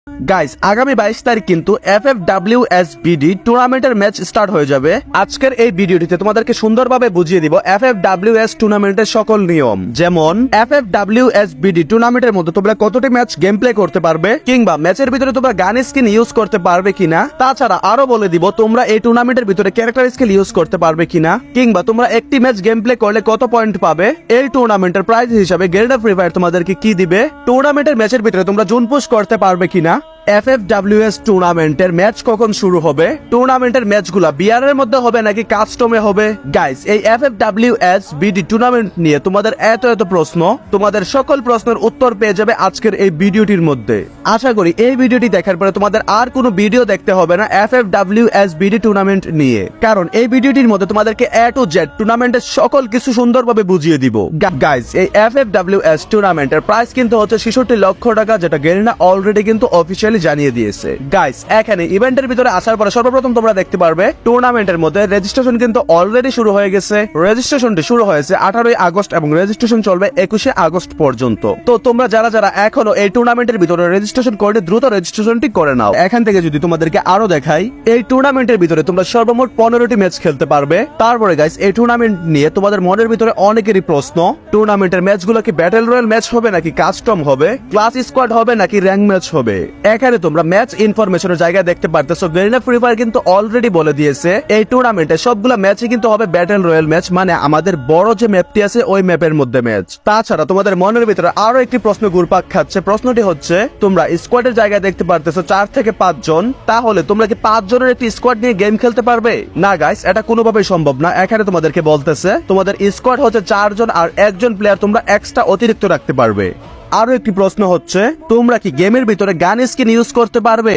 Guys আগামী 22 তারিখ কিন্তু FFWSBD টুর্নামেন্টের ম্যাচ স্টার্ট হয়ে যাবে। আজকের এই ভিডিওটিতে তোমাদেরকে সুন্দরভাবে বুঝিয়ে দিব FFWS টুর্নামেন্টের সকল নিয়ম, যেমন FFWSBD টুর্নামেন্টের মধ্যে তোমরা কতটি ম্যাচ গেম প্লে করতে পারবে, কিংবা ম্যাচের ভিতরে তোমরা গান স্কিন ইউজ করতে পারবে কিনা। তাছাড়া আরো বলে দিব তোমরা এই টুর্নামেন্টের ভিতরে ক্যারেক্টার স্কিল ইউজ করতে পারবে কিনা, কিংবা তোমরা একটি ম্যাচ গেম প্লে করলে কত পয়েন্ট পাবে। এই টুর্নামেন্টের প্রাইজ হিসাবে গেরিনা ফ্রি ফায়ার তোমাদেরকে কি দিবে, টুর্নামেন্টের ম্যাচের ভিতরে তোমরা জুন পুশ করতে পারবে কিনা, FFWS টুর্নামেন্টের ম্যাচ কখন শুরু হবে, টুর্নামেন্টের ম্যাচগুলা বিআর এর মধ্যে হবে নাকি কাস্টমে হবে। গাইস এই FFWSBD টুর্নামেন্ট নিয়ে তোমাদের এত প্রশ্ন, তোমাদের সকল প্রশ্নের উত্তর পেয়ে যাবে আজকের এই ভিডিওটির মধ্যে। আশা করি এই ভিডিওটি দেখার পরে তোমাদের আর কোনো ভিডিও দেখতে হবে না FFWSBD টুর্নামেন্ট নিয়ে, কারণ এই ভিডিওটির মধ্যে তোমাদেরকে A to Z টুর্নামেন্টের সকল কিছু সুন্দরভাবে বুঝিয়ে দিব। গাইস এই FFWS টুর্নামেন্টের প্রাইস কিন্তু হচ্ছে 66 লক্ষ টাকা, যেটা গেরিনা অলরেডি কিন্তু অফিশিয়াল জানিয়ে দিয়েছে। গাইস এখানে ইভেন্টের ভিতরে আসার পরে সর্বপ্রথম তোমরা দেখতে পারবে টুর্নামেন্টের মধ্যে রেজিস্ট্রেশন কিন্তু অলরেডি শুরু হয়ে গেছে। রেজিস্ট্রেশনটি শুরু হয়েছে 18 আগস্ট এবং রেজিস্ট্রেশন চলবে 21 আগস্ট পর্যন্ত। তো তোমরা যারা এখনো এই টুর্নামেন্টের ভিতরে রেজিস্ট্রেশন করে দ্রুত রেজিস্ট্রেশনটি করে নাও। এখান থেকে যদি তোমাদেরকে আরো দেখাই, এই টুর্নামেন্টের ভিতরে তোমরা সর্বমোট 15টি ম্যাচ খেলতে পারবে। তারপরে গাইস এই টুর্নামেন্ট নিয়ে তোমাদের মনের ভিতরে অনেকেরই প্রশ্ন, টুর্নামেন্টের ম্যাচগুলো কি ব্যাটল রয়্যাল ম্যাচ হবে নাকি কাস্টম হবে, ক্লাস স্কোয়াড হবে নাকি র্যাঙ্ক ম্যাচ হবে। এখানে তোমরা ম্যাচ ইনফরমেশনের জায়গায় দেখতে পারতেছো গেরিনা ফ্রি ফায়ার কিন্তু অলরেডি বলে দিয়েছে এই টুর্নামেন্টে সবগুলা ম্যাচই কিন্তু হবে ব্যাটল রয়্যাল ম্যাচ, মানে আমাদের বড় যে ম্যাপটি আছে ওই ম্যাপের মধ্যে ম্যাচ। তাছাড়া তোমাদের মনের ভিতরে আরো একটি প্রশ্ন ঘুরপাক খাচ্ছে, প্রশ্নটি হচ্ছে তোমরা স্কোয়াডের জায়গায় দেখতে পারতেছো 4 থেকে 5 জন, তাহলে তোমরা কি 5 জনের একটি স্কোয়াড নিয়ে গেম খেলতে পারবে? না গাইস, এটা কোনোভাবেই সম্ভব না। এখানে তোমাদেরকে বলতেছে তোমাদের স্কোয়াড হচ্ছে 4 জন, আর একজন প্লেয়ার তোমরা এক্সট্রা অতিরিক্ত রাখতে পারবে। আরো একটি প্রশ্ন হচ্ছে তোমরা কি গেমের ভিতরে গান স্কিন ইউজ করতে পারবে?